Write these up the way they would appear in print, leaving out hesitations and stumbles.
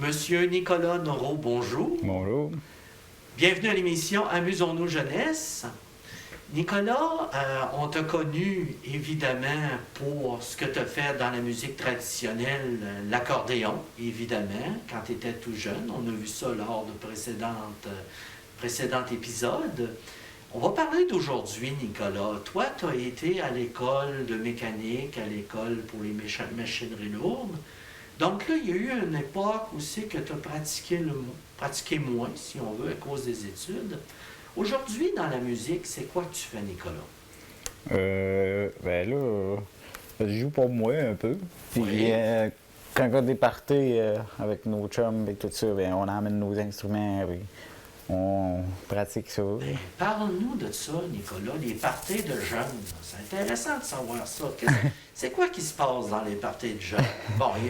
Monsieur Nicolas Noreau, bonjour. Bonjour. Bienvenue à l'émission Amusons-nous jeunesse. Nicolas, on t'a connu évidemment pour ce que tu as fait dans la musique traditionnelle, l'accordéon, évidemment, quand tu étais tout jeune. On a vu ça lors de précédents épisodes. On va parler d'aujourd'hui, Nicolas. Toi, tu as été à l'école de mécanique, à l'école pour les machineries lourdes. Donc là, il y a eu une époque aussi que tu as pratiqué moins, si on veut, à cause des études. Aujourd'hui, dans la musique, c'est quoi que tu fais, Nicolas? Ben là, je joue pour moi un peu. Puis Oui. quand on a des parties avec nos chums et tout ça, ben, on emmène nos instruments et on pratique ça. Ben, parle-nous de ça, Nicolas, les parties de jeunes. C'est intéressant de savoir ça. C'est quoi qui se passe dans les parties de jeunes? Bon, il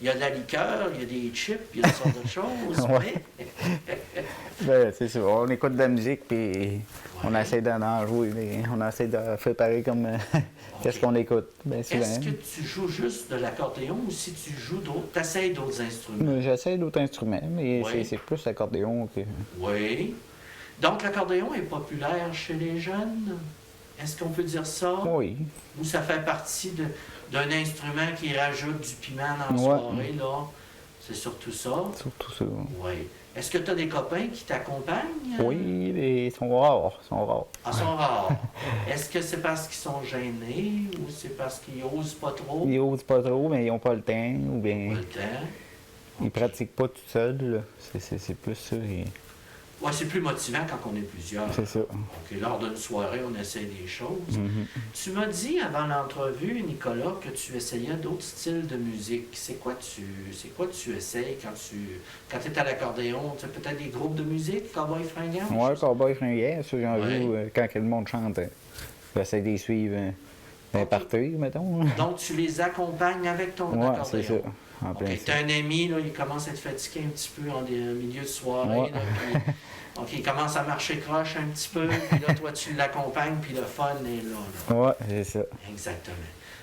y a de la liqueur, il y a des chips, il y a toutes sortes de choses. Ouais. Ben, c'est ça. On écoute de la musique puis on Ouais. essaie d'en jouer. On essaie de faire pareil comme qu'est-ce qu'on écoute. Ben, souvent. Est-ce que tu joues juste de l'accordéon ou si tu joues d'autres, t'essayes d'autres instruments? Mais j'essaie d'autres instruments, mais Oui. c'est plus l'accordéon que. Oui. Donc, l'accordéon est populaire chez les jeunes? Est-ce qu'on peut dire ça? Oui. Ou ça fait partie d'un instrument qui rajoute du piment dans la Ouais. soirée, là? C'est surtout ça? Surtout ça. Oui. Est-ce que tu as des copains qui t'accompagnent? Oui, mais ils sont rares. Ils sont rares. Ah, ils sont rares. Est-ce que c'est parce qu'ils sont gênés ou c'est parce qu'ils osent pas trop? Ils osent pas trop, mais ils n'ont pas le temps, ou bien Pas le temps. ils Ok. pratiquent pas tout seuls. Là. C'est plus ça. Ouais, c'est plus motivant quand on est plusieurs. C'est ça. OK, lors d'une soirée, on essaie des choses. Mhm. Tu m'as dit avant l'entrevue, Nicolas, que tu essayais d'autres styles de musique. C'est quoi tu essayes quand tu es à l'accordéon? Tu as peut-être des groupes de musique, Cowboy Fringant? Ouais, Cowboy Fringant, ça j'en Ouais. joue quand que le monde chante. J'essaie de les suivre dans les Ok. parties, mettons. Donc, tu les accompagnes avec ton Ouais, accordéon? c'est ça. En plein OK, ça. t'as un ami, là, il commence à être fatigué un petit peu en milieu de soirée. Ouais. Là, puis, OK, il commence à marcher croche un petit peu, puis là, toi, tu l'accompagnes, puis le fun est là. Ouais, c'est ça. Exactement.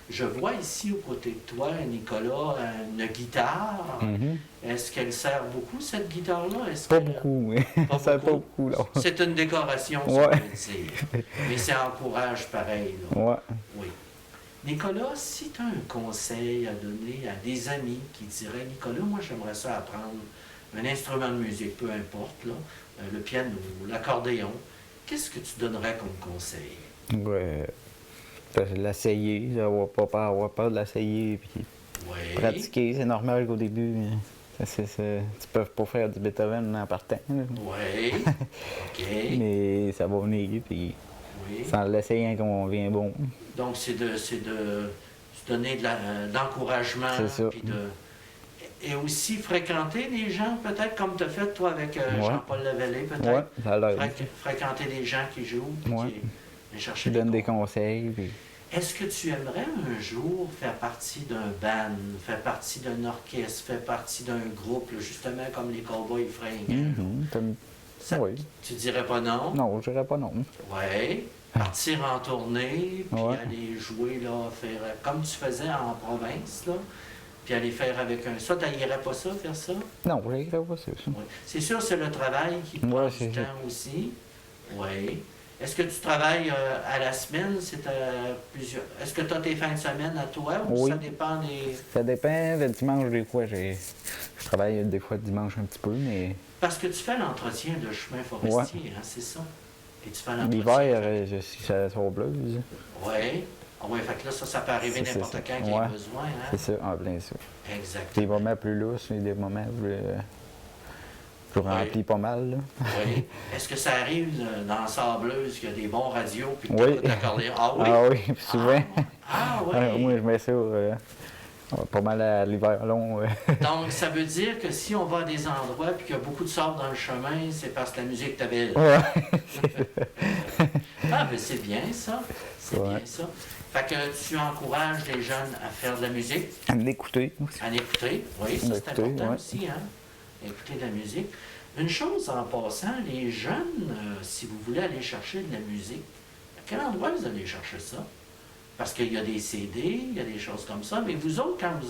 Je vois ici, aux côtés de toi, Nicolas, une guitare. Mhm. Est-ce qu'elle sert beaucoup, cette guitare-là? Pas beaucoup, mais Pas ça pas beaucoup. beaucoup, là. C'est une décoration, si Ouais. on peut dire. Mais ça encourage pareil, là. Ouais. Oui. Nicolas, si tu as un conseil à donner à des amis qui diraient, Nicolas, moi j'aimerais ça apprendre un instrument de musique, peu importe, là, le piano, l'accordéon, qu'est-ce que tu donnerais comme conseil? Ouais. L'essayer, avoir peur de l'essayer, puis Oui. pratiquer. C'est normal qu'au début, tu peux pas faire du Beethoven en partant. Là. Oui. OK. Mais ça va venir, puis Oui. sans l'essayer qu'on vient bon. Donc, c'est de se donner d'encouragement. C'est ça. Puis et aussi fréquenter des gens, peut-être comme tu as fait, toi, avec Jean-Paul Lavallée, peut-être. Ouais, ça a l'air. Fréquenter des gens qui jouent, puis Ouais. qui chercher Je donne des cours. conseils. Puis... Est-ce que tu aimerais un jour faire partie d'un band, faire partie d'un orchestre, faire partie d'un groupe, là, justement comme les Cowboys Fringants? Ça, Oui. Tu dirais pas non? Non, je dirais pas non. Oui. Partir en tournée, puis Ouais. aller jouer, là, faire comme tu faisais en province, là, puis aller faire avec un... Ça, t'haïrais pas ça, faire ça? Non, je dirais pas ça. Oui. C'est sûr, c'est le travail qui prend Ouais, du c'est temps ça. aussi. Oui. Est-ce que tu travailles à la semaine? Plusieurs... Est-ce que tu as tes fins de semaine à toi ou Oui. ça dépend des... Ça dépend. Le dimanche, des fois, je travaille des fois le dimanche un petit peu, mais Parce que tu fais l'entretien de chemin forestier, hein, c'est ça? Et tu fais l'entretien. l'hiver, je suis à la Sauveuse. Oui. Ah oui, fait que là, ça peut arriver C'est n'importe ça. quand qu'il y ait Ouais. besoin, hein? C'est ça, en plein ça. Exactement. Des moments plus lousses et des moments plus remplis pas mal. Là. Oui. Est-ce que ça arrive dans la Sableuse qu'il y a des bons radios puis que Oui. t'écoutes l'accordéon? Ah oui? Ah oui, puis souvent. Ah oui. Moi, je mets ça pas mal à l'hiver long. Donc, ça veut dire que si on va à des endroits puis qu'il y a beaucoup de sable dans le chemin, c'est parce que la musique est belle. Ouais. Ah, mais c'est bien ça. C'est Ouais. bien ça. Fait que tu encourages les jeunes à faire de la musique, À l'écouter aussi. à l'écouter. Oui, ça c'est L'écouter, important ouais. aussi, hein? Écouter de la musique. Une chose en passant, les jeunes, si vous voulez aller chercher de la musique, à quel endroit vous allez chercher ça? parce qu'il y a des CD, il y a des choses comme ça, mais vous autres, quand vous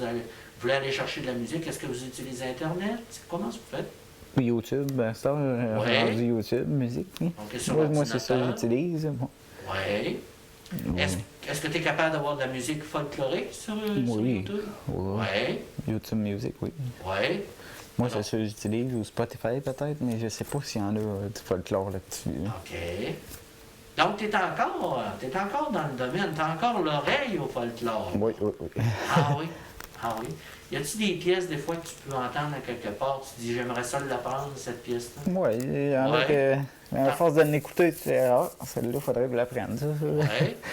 voulez aller chercher de la musique, est-ce que vous utilisez Internet? Comment vous faites? YouTube, ben ça, rendu YouTube, musique. Oui. Donc, sur Moi, c'est ça que l'ordinateur. j'utilise. Bon. Oui. Est-ce que tu es capable d'avoir de la musique folklorique sur YouTube? Oui. Oui. YouTube Music, oui. Oui. Moi, c'est ça que j'utilise, ou Spotify peut-être, mais je sais pas s'il y en a du folklore là-dessus. OK. Donc, tu es encore dans le domaine, tu as encore l'oreille au folklore. Oui, oui, oui. Ah oui? Ah oui? Y a-t-il des pièces, des fois, que tu peux entendre à quelque part, tu te dis, j'aimerais ça l'apprendre, cette pièce-là? Oui, il y en a Ouais. que, à force de l'écouter, tu sais, ah, celle-là, il faudrait que je l'apprenne, ça. Oui.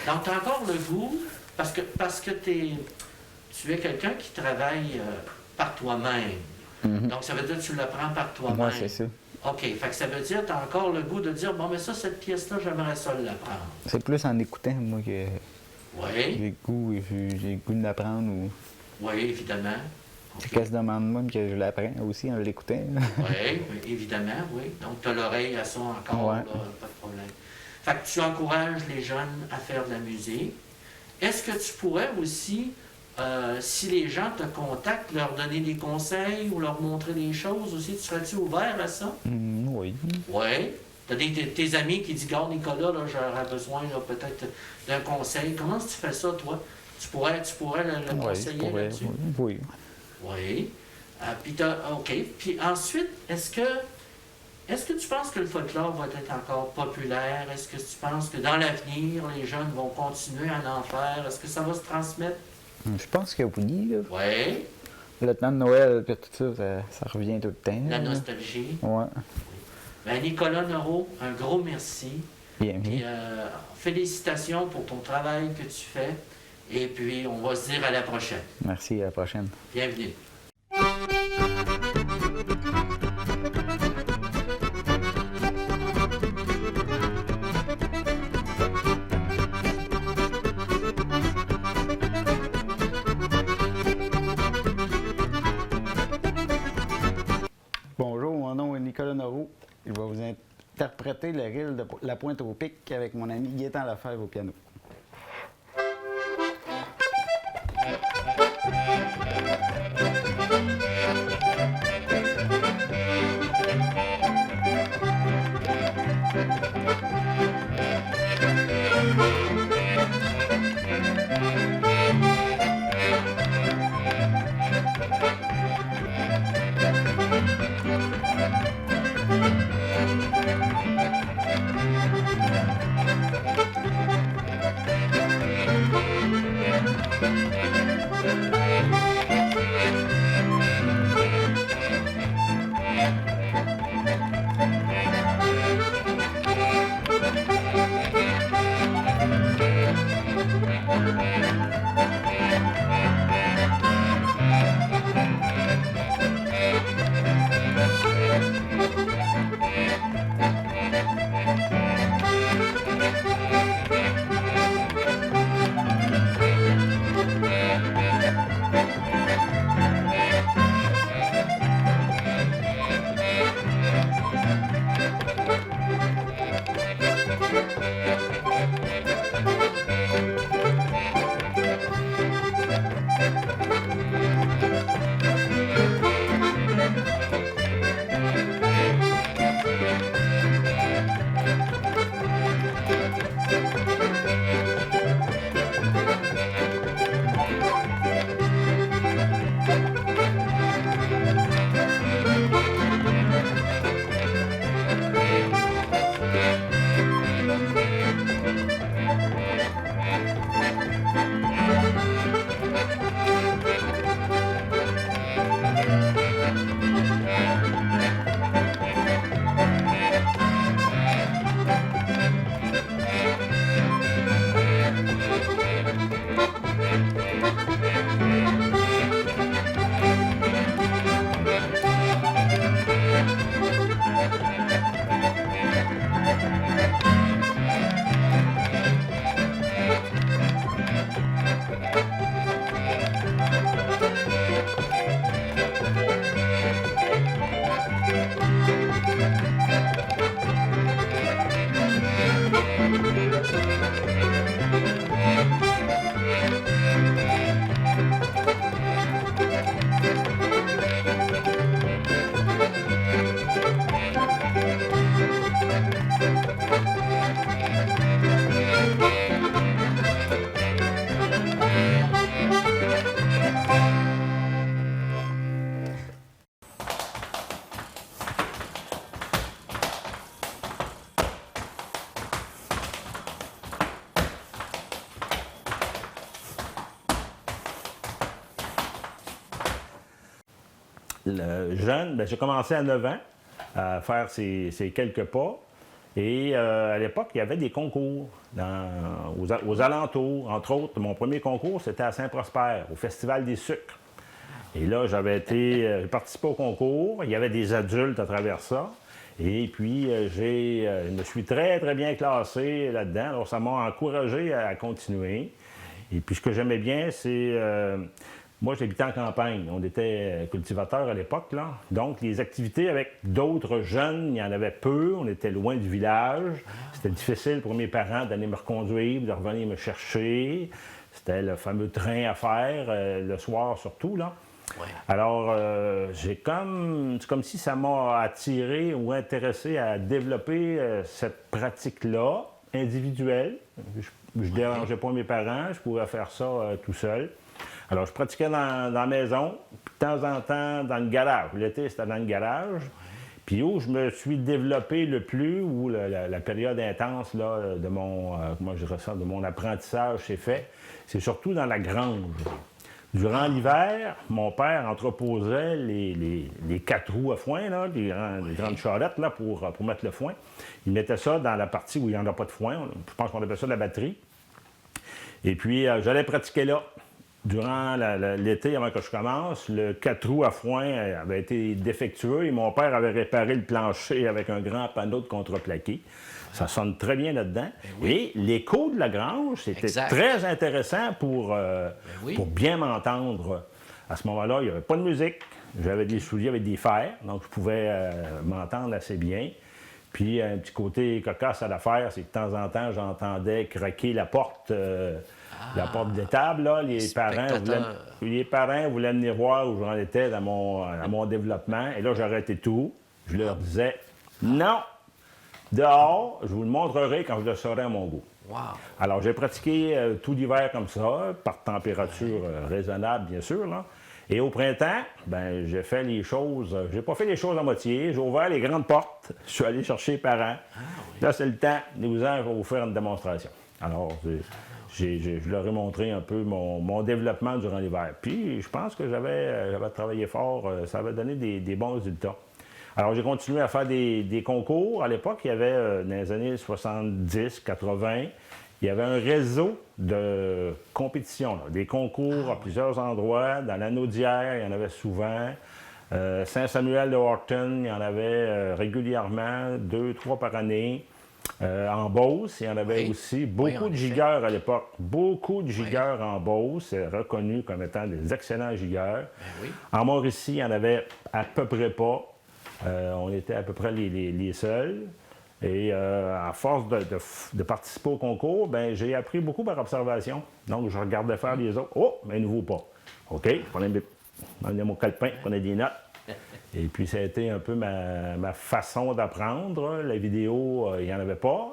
Donc, tu as encore le goût, parce que tu es quelqu'un qui travaille par toi-même. Mhm. Donc, ça veut dire que tu l'apprends par toi-même. Moi, c'est ça. OK. Fait que ça veut dire que tu as encore le goût de dire, bon, mais ça, cette pièce-là, j'aimerais ça l'apprendre. C'est plus en écoutant, moi, que Oui. j'ai le goût de l'apprendre, ou Oui, évidemment. c'est OK. qu'elle se demande même que je l'apprends aussi en l'écoutant. Oui, évidemment, oui. Donc, tu as l'oreille à ça encore, Ouais. là, pas de problème. Fait que tu encourages les jeunes à faire de la musique. Est-ce que tu pourrais aussi, si les gens te contactent, leur donner des conseils ou leur montrer des choses aussi? Tu serais-tu ouvert à ça? Oui. Oui. Tu as tes amis qui disent, Garde Nicolas, là, j'aurais besoin là, peut-être d'un conseil. Comment tu fais ça, toi? Tu pourrais le Oui, conseiller je pourrais, là-dessus? oui. Oui. OK. Puis ensuite, est-ce que tu penses que le folklore va être encore populaire? Est-ce que tu penses que dans l'avenir, les jeunes vont continuer à en faire? Est-ce que ça va se transmettre? Je pense que oui, là. Oui. Le temps de Noël et tout ça, ça revient tout le temps. La là. nostalgie. Ouais. Ben, Nicolas Noreau, un gros merci. Bien, Puis bien. félicitations pour ton travail que tu fais. Et puis, on va se dire à la prochaine. Merci, à la prochaine. Bienvenue. Bonjour, mon nom est Nicolas Noreau. Je vais vous interpréter le reel de La Pointe au Pic avec mon ami Gaétan Lefebvre au piano. jeune, j'ai commencé à 9 ans à faire ces quelques pas. Et à l'époque, il y avait des concours aux alentours. Entre autres, mon premier concours, c'était à Saint-Prosper, au Festival des sucres. Et là, j'ai participé au concours. Il y avait des adultes à travers ça. Et puis, je me suis très, très bien classé là-dedans. Alors, ça m'a encouragé à continuer. Et puis, ce que j'aimais bien, c'est... moi, j'habitais en campagne. On était cultivateurs à l'époque, là. Donc, les activités avec d'autres jeunes, il y en avait peu. On était loin du village. C'était difficile pour mes parents d'aller me reconduire, de revenir me chercher. C'était le fameux train à faire, le soir surtout, là. Ouais. Alors, c'est comme si ça m'a attiré ou intéressé à développer cette pratique-là, individuelle. Je ne dérangeais pas mes parents, je pouvais faire ça tout seul. Alors, je pratiquais dans la maison, puis de temps en temps dans le garage. L'été, c'était dans le garage. Puis où je me suis développé le plus, où la période intense là, de mon apprentissage s'est fait, c'est surtout dans la grange. Durant l'hiver, mon père entreposait les 4 roues à foin, là, les grandes charrettes là, pour mettre le foin. Il mettait ça dans la partie où il n'y en a pas de foin. Je pense qu'on appelle ça la batterie. Et puis, j'allais pratiquer là. Durant l'été, avant que je commence, le 4 roues à foin avait été défectueux et mon père avait réparé le plancher avec un grand panneau de contreplaqué. Ça sonne très bien là-dedans. Oui. Et l'écho de la grange, c'était très intéressant pour bien m'entendre. À ce moment-là, il n'y avait pas de musique. J'avais des souliers avec des fers, donc je pouvais m'entendre assez bien. Puis, un petit côté cocasse à l'affaire, c'est que de temps en temps, j'entendais craquer la porte d'étable. Là. Les parents voulaient venir voir où j'en étais dans mon développement. Et là, j'arrêtais tout. Je leur disais non! Dehors, je vous le montrerai quand je le saurai à mon goût. Wow. Alors, j'ai pratiqué tout l'hiver comme ça, par température raisonnable, bien sûr. Là. Et au printemps, j'ai fait les choses... j'ai pas fait les choses à moitié. J'ai ouvert les grandes portes. Je suis allé chercher les parents. Oui. Là, c'est le temps. Je vais vous faire une démonstration. Alors, je leur ai montré un peu mon développement durant l'hiver. Puis, je pense que j'avais travaillé fort. Ça avait donné des bons résultats. Alors, j'ai continué à faire des concours. À l'époque, il y avait, dans les années 70, 80, il y avait un réseau de compétitions, là, des concours à plusieurs endroits. Dans l'Anneau d'Hyères, il y en avait souvent. Saint-Samuel-de-Horton, il y en avait régulièrement, 2, 3 par année. En Beauce, il y en avait aussi. Beaucoup de gigueurs à l'époque. Beaucoup de gigueurs en Beauce, reconnus comme étant des excellents gigueurs. En Mauricie, il n'y en avait à peu près pas. On était à peu près les seuls. Et à force de participer au concours, j'ai appris beaucoup par observation. Donc, je regardais faire les autres. Oh, mais nouveau pas. OK, je prenais mon calepin, je prenais des notes. Et puis, ça a été un peu ma façon d'apprendre. La vidéo, il n'y en avait pas.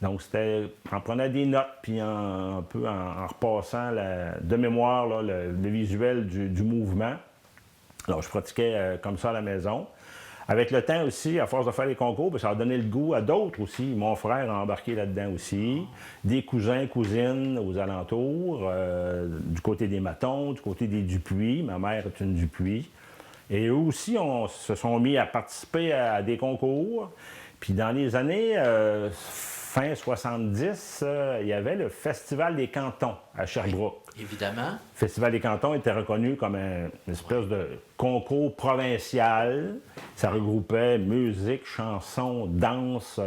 Donc, c'était en prenant des notes, puis un peu en repassant de mémoire là, le visuel du mouvement. Alors, je pratiquais comme ça à la maison. Avec le temps aussi, à force de faire les concours, ça a donné le goût à d'autres aussi. Mon frère a embarqué là-dedans aussi. Des cousins, cousines aux alentours, du côté des Matons, du côté des Dupuis. Ma mère est une Dupuis. Et eux aussi, se sont mis à participer à des concours. Puis dans les années fin 70, il y avait le Festival des cantons à Sherbrooke. Oui, évidemment. Le Festival des cantons était reconnu comme une espèce de concours provincial. Ça regroupait musique, chansons, danse,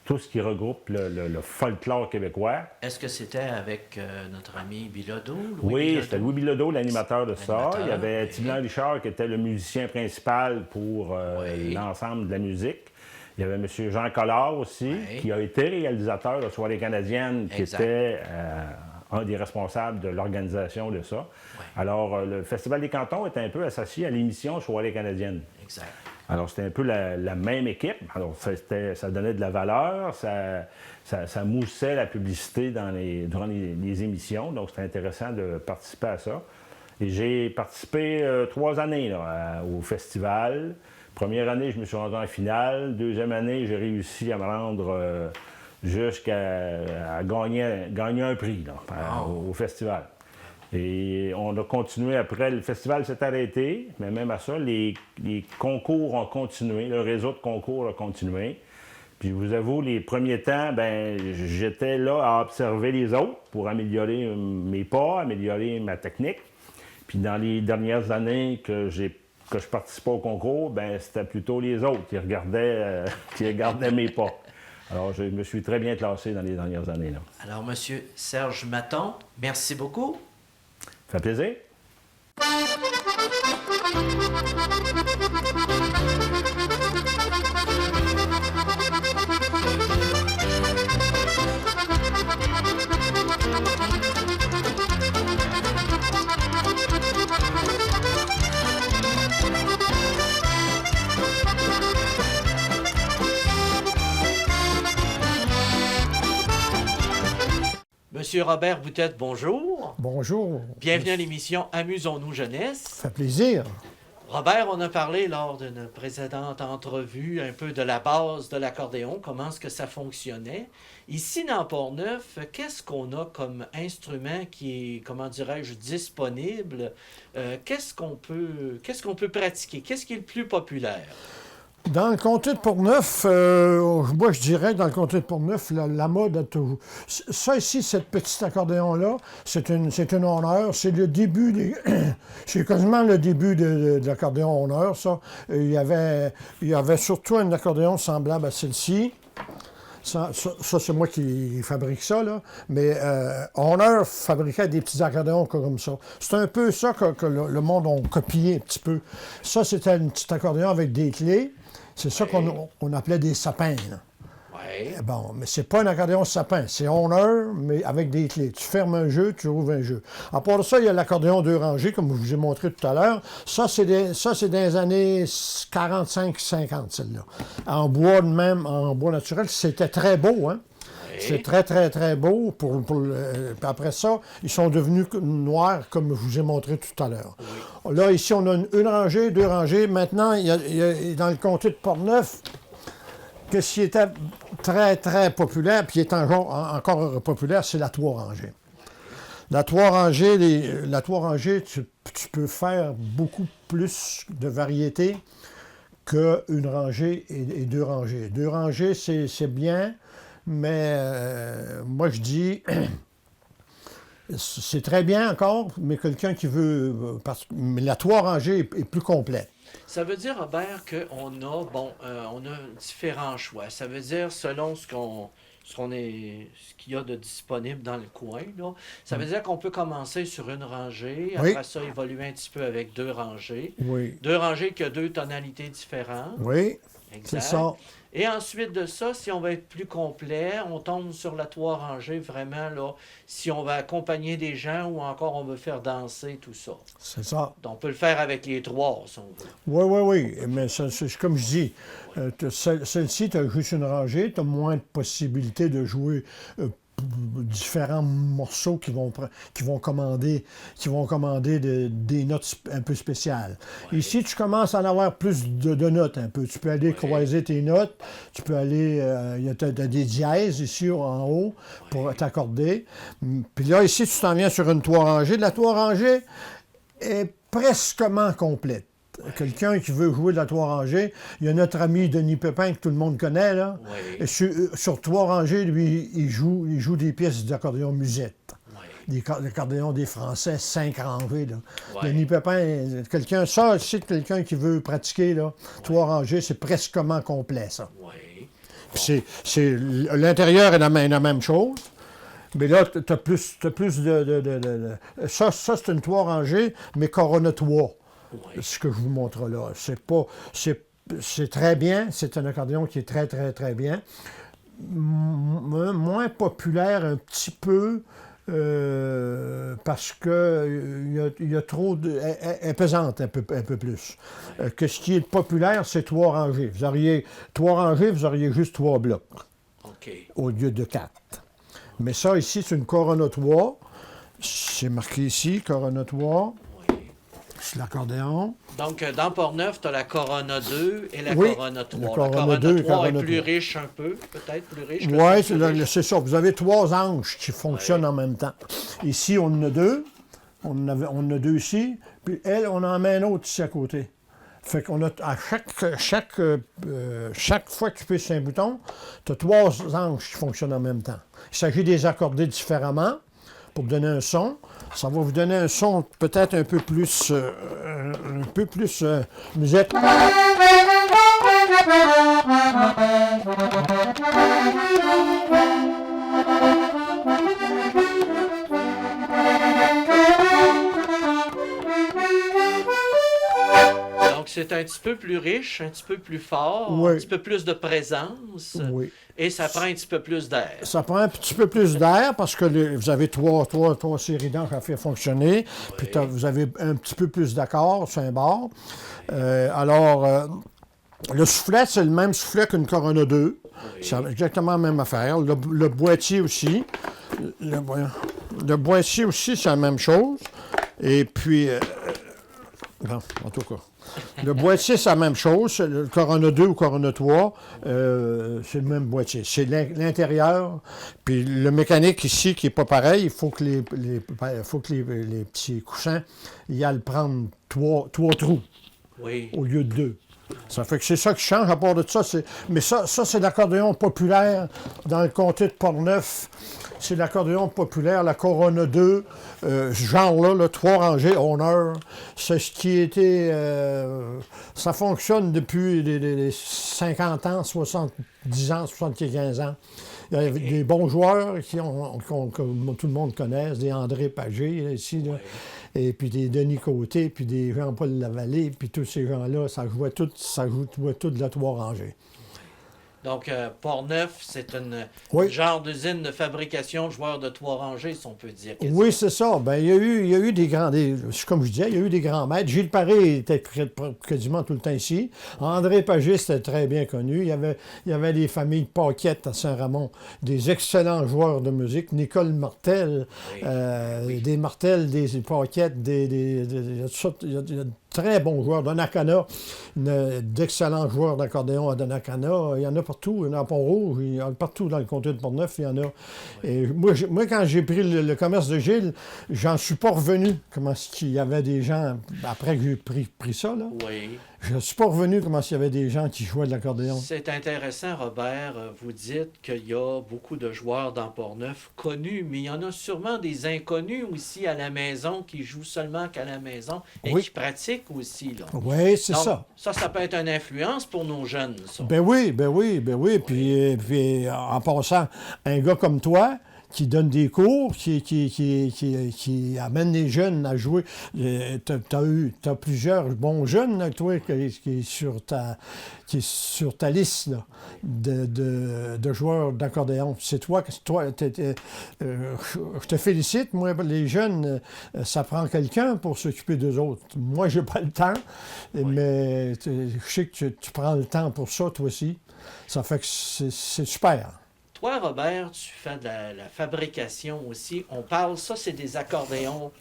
tout ce qui regroupe le folklore québécois. Est-ce que c'était avec notre ami Bilodeau? Oui, c'était Louis Bilodeau, l'animateur de ça. Il y avait Tiblan Richard qui était le musicien principal pour l'ensemble de la musique. Il y avait M. Jean Collard aussi, qui a été réalisateur de Soirée canadienne, qui était un des responsables de l'organisation de ça. Ouais. Alors, le Festival des cantons était un peu associé à l'émission Soirée canadienne. Exact. Alors, c'était un peu la même équipe. Alors, ça donnait de la valeur, ça moussait la publicité durant les émissions. Donc, c'était intéressant de participer à ça. Et j'ai participé 3 années là, au festival. Première année, je me suis rendu en finale. Deuxième année, j'ai réussi à me rendre jusqu'à gagner un prix là, au festival. Et on a continué après. Le festival s'est arrêté, mais même à ça, les concours ont continué. Le réseau de concours a continué. Puis je vous avoue, les premiers temps, ben j'étais là à observer les autres pour améliorer mes pas, améliorer ma technique. Puis dans les dernières années que je participais au concours, ben c'était plutôt les autres qui regardaient mes pas. Alors, je me suis très bien classé dans les dernières années, là. Alors, M. Serge Maton, merci beaucoup. Ça fait plaisir. Monsieur Robert Boutette, bonjour. Bonjour. Bienvenue à l'émission Amusons-nous jeunesse. Ça fait plaisir. Robert, on a parlé lors d'une précédente entrevue un peu de la base de l'accordéon, comment est-ce que ça fonctionnait. Ici, dans Port-Neuf, qu'est-ce qu'on a comme instrument qui est, comment dirais-je, disponible? Qu'est-ce qu'on peut pratiquer? Qu'est-ce qui est le plus populaire? Dans le comté de Port-Neuf, moi je dirais dans le comté de Port-Neuf, la mode a toujours. Ça ici, cette petite accordéon-là, c'est un honneur. C'est le début des. C'est quasiment le début de l'accordéon honneur, ça. Il y avait surtout un accordéon semblable à celle-ci. Ça c'est moi qui fabrique ça, là. Mais Honor fabriquait des petits accordéons comme ça. C'est un peu ça que le monde a copié un petit peu. Ça, c'était un petit accordéon avec des clés. C'est ça qu'on appelait des sapins, là. Oui. Bon, mais c'est pas un accordéon sapin, c'est Honor, mais avec des clés. Tu fermes un jeu, tu ouvres un jeu. À part ça, il y a l'accordéon 2 rangées, comme je vous ai montré tout à l'heure. Ça, c'est dans les années 45-50, celle-là. En bois de même, en bois naturel, c'était très beau, hein? C'est très, très, très beau. Puis après ça, ils sont devenus noirs, comme je vous ai montré tout à l'heure. Oui. Là, ici, on a une rangée, 2 rangées. Maintenant, il y a dans le comté de Port-Neuf, qu'est-ce qui était très, très populaire, puis qui est encore populaire, c'est la 3 rangées. La 3 rangées, tu peux faire beaucoup plus de variétés qu'une rangée et 2 rangées. 2 rangées, c'est bien. Mais moi, je dis, c'est très bien encore, mais quelqu'un qui veut... mais la 3 rangées est plus complète. Ça veut dire, Robert, qu'on a, on a différents choix. Ça veut dire, selon ce qu'il y a de disponible dans le coin, là, ça veut dire qu'on peut commencer sur une rangée, après ça, évoluer un petit peu avec 2 rangées. Oui. 2 rangées qui ont 2 tonalités différentes. Oui, exact. C'est ça. Et ensuite de ça, si on va être plus complet, on tombe sur la 3 rangées, vraiment, là, si on va accompagner des gens ou encore on veut faire danser, tout ça. C'est ça. Donc, on peut le faire avec les 3, si on veut. Oui. Mais c'est comme je dis, celle-ci, tu as juste une rangée, tu as moins de possibilités de jouer différents morceaux qui vont commander des notes un peu spéciales. Ouais. Ici, tu commences à en avoir plus de notes un peu. Tu peux aller croiser tes notes, tu peux aller... il y a des dièses ici en haut pour t'accorder. Puis là, ici, tu t'en viens sur une 3 rangées. La 3 rangées est presquement complète. Quelqu'un qui veut jouer de la 3 rangées, il y a notre ami Denis Pépin que tout le monde connaît, là. Oui. Et sur 3 rangées, lui, il joue des pièces d'accordéon musette. Oui. Des accordéons des Français, 5 rangées, là. Oui. Denis Pépin, c'est quelqu'un qui veut pratiquer, là. 3 rangées, c'est presquement complet, ça. Oui. Puis l'intérieur est la même chose. Mais là, tu as plus de... Ça c'est une 3 rangées, mais Corona 3. Oui. Ce que je vous montre là. C'est très bien. C'est un accordéon qui est très, très, très bien. Moins populaire un petit peu parce que il y a trop de... Elle est pesante un peu plus. Oui. Que ce qui est populaire, c'est 3 rangées. 3 rangées, vous auriez juste 3 blocs. Okay. Au lieu de 4. Mais ça, ici, c'est une Corona 3. C'est marqué ici, Corona 3. C'est l'accordéon. Donc, dans Port-Neuf, tu as la Corona 2 et la Corona 3. La Corona 2 est plus riche un peu, peut-être plus riche. Oui, c'est ça. Vous avez 3 anges qui fonctionnent en même temps. Ici, on en a 2. On en a 2 ici, puis elle, on en met un autre ici à côté. Fait qu'on a, à chaque fois que tu pisses un bouton, tu as 3 anges qui fonctionnent en même temps. Il s'agit de les accorder différemment pour donner un son. Ça va vous donner un son peut-être un peu plus musette. Donc, c'est un petit peu plus riche, un petit peu plus fort, Oui. un petit peu plus de présence. Oui. Et ça prend un petit peu plus d'air. Ça prend un petit peu plus d'air parce que vous avez trois séries d'anges à faire fonctionner. Puis vous avez un petit peu plus d'accords sur un bord. Le soufflet, c'est le même soufflet qu'une Corona 2. Oui. C'est exactement la même affaire. Le boîtier aussi. Le boîtier aussi, c'est la même chose. Et puis... non, en tout cas. Le boîtier, c'est la même chose. Le Corona 2 ou Corona 3, c'est le même boîtier. C'est l'intérieur. Puis le mécanique ici, qui n'est pas pareil, il faut que les petits coussins y aillent prendre 3 trous au lieu de 2. Ça fait que c'est ça qui change. À part de ça, mais ça c'est l'accordéon populaire dans le comté de Portneuf. C'est l'accordéon populaire, la Corona 2, ce genre-là, le 3 rangées, honneur. C'est ce qui était... ça fonctionne depuis les 50 ans, 70 ans, 75 ans. Il y a des bons joueurs que tout le monde connaît, des André Pagé, ici, là. Et puis des Denis Côté, puis des Jean-Paul Lavallée, puis tous ces gens-là, ça jouait tout de la 3 rangées. Donc, Portneuf, c'est un genre d'usine de fabrication de joueurs de 3 rangées, si on peut dire. Oui, c'est ça. Ben, il y a eu des grands... comme je disais, il y a eu des grands maîtres. Gilles Paré était quasiment tout le temps ici. André Pagé, c'était très bien connu. Il y avait les familles Paquette à Saint-Ramon, des excellents joueurs de musique. Nicole Martel, des Martel, des Paquette, il y a très bons joueurs. Donnacona, d'excellents joueurs d'accordéon à Donnacona. Il y en a partout. Il y en a à Pont-Rouge. Il y en a partout dans le comté de Portneuf. Il y en a. Et moi, quand j'ai pris le commerce de Gilles, j'en suis pas revenu. Comment est-ce qu'il y avait des gens, après que j'ai pris ça, là? Oui. Je ne suis pas revenu comment s'il y avait des gens qui jouaient de l'accordéon. C'est intéressant, Robert. Vous dites qu'il y a beaucoup de joueurs dans Portneuf connus, mais il y en a sûrement des inconnus aussi à la maison qui jouent seulement qu'à la maison et qui pratiquent aussi. Oui, c'est ça. Ça peut être une influence pour nos jeunes, ça. Ben oui. Puis en passant, un gars comme toi, qui donne des cours, qui amène les jeunes à jouer. T'as plusieurs bons jeunes, là, toi, qui est sur ta liste là, de joueurs d'accordéon. C'est toi, je te félicite. Moi, les jeunes, ça prend quelqu'un pour s'occuper d'eux autres. Moi, j'ai pas le temps, mais je sais que tu prends le temps pour ça, toi aussi. Ça fait que c'est super. Toi, Robert, tu fais de la fabrication aussi. On parle, ça, c'est des accordéons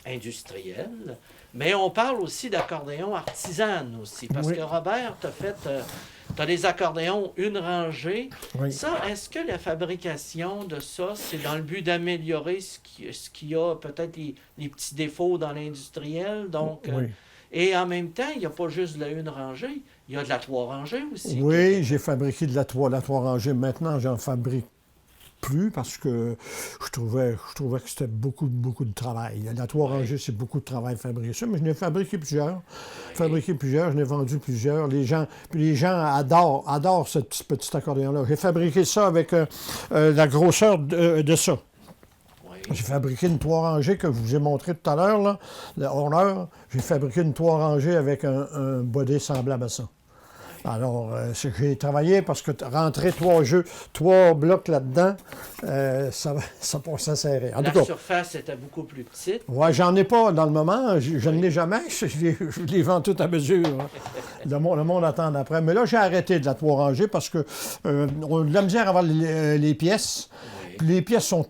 industriels, mais on parle aussi d'accordéons artisanes aussi. Parce que, Robert, tu as des accordéons une rangée. Oui. Ça, est-ce que la fabrication de ça, c'est dans le but d'améliorer ce qu'il y a, peut-être les petits défauts dans l'industriel? Donc, et en même temps, il n'y a pas juste de la une rangée. Il y a de la 3 rangées aussi. Oui, j'ai fabriqué de la 3 rangées. Maintenant, j'en fabrique plus parce que je trouvais que c'était beaucoup de travail. La 3 rangées, c'est beaucoup de travail fabriquer ça, mais je n'ai fabriqué plusieurs. Je n'ai vendu plusieurs. Les gens adorent ce petit accordéon-là. J'ai fabriqué ça avec la grosseur de ça. J'ai fabriqué une 3 rangées que je vous ai montré tout à l'heure, là, le honneur. J'ai fabriqué une 3 rangées avec un body semblable à ça. Alors, j'ai travaillé parce que rentrer 3 blocs là-dedans, ça passait serré. En la tout cas, surface était beaucoup plus petite. Oui, j'en ai pas dans le moment. Je ne l'ai jamais. Je les vends tout à mesure. Le monde attend après. Mais là, j'ai arrêté de la 3 rangées parce que on a de la misère à avoir les pièces. Puis les pièces sont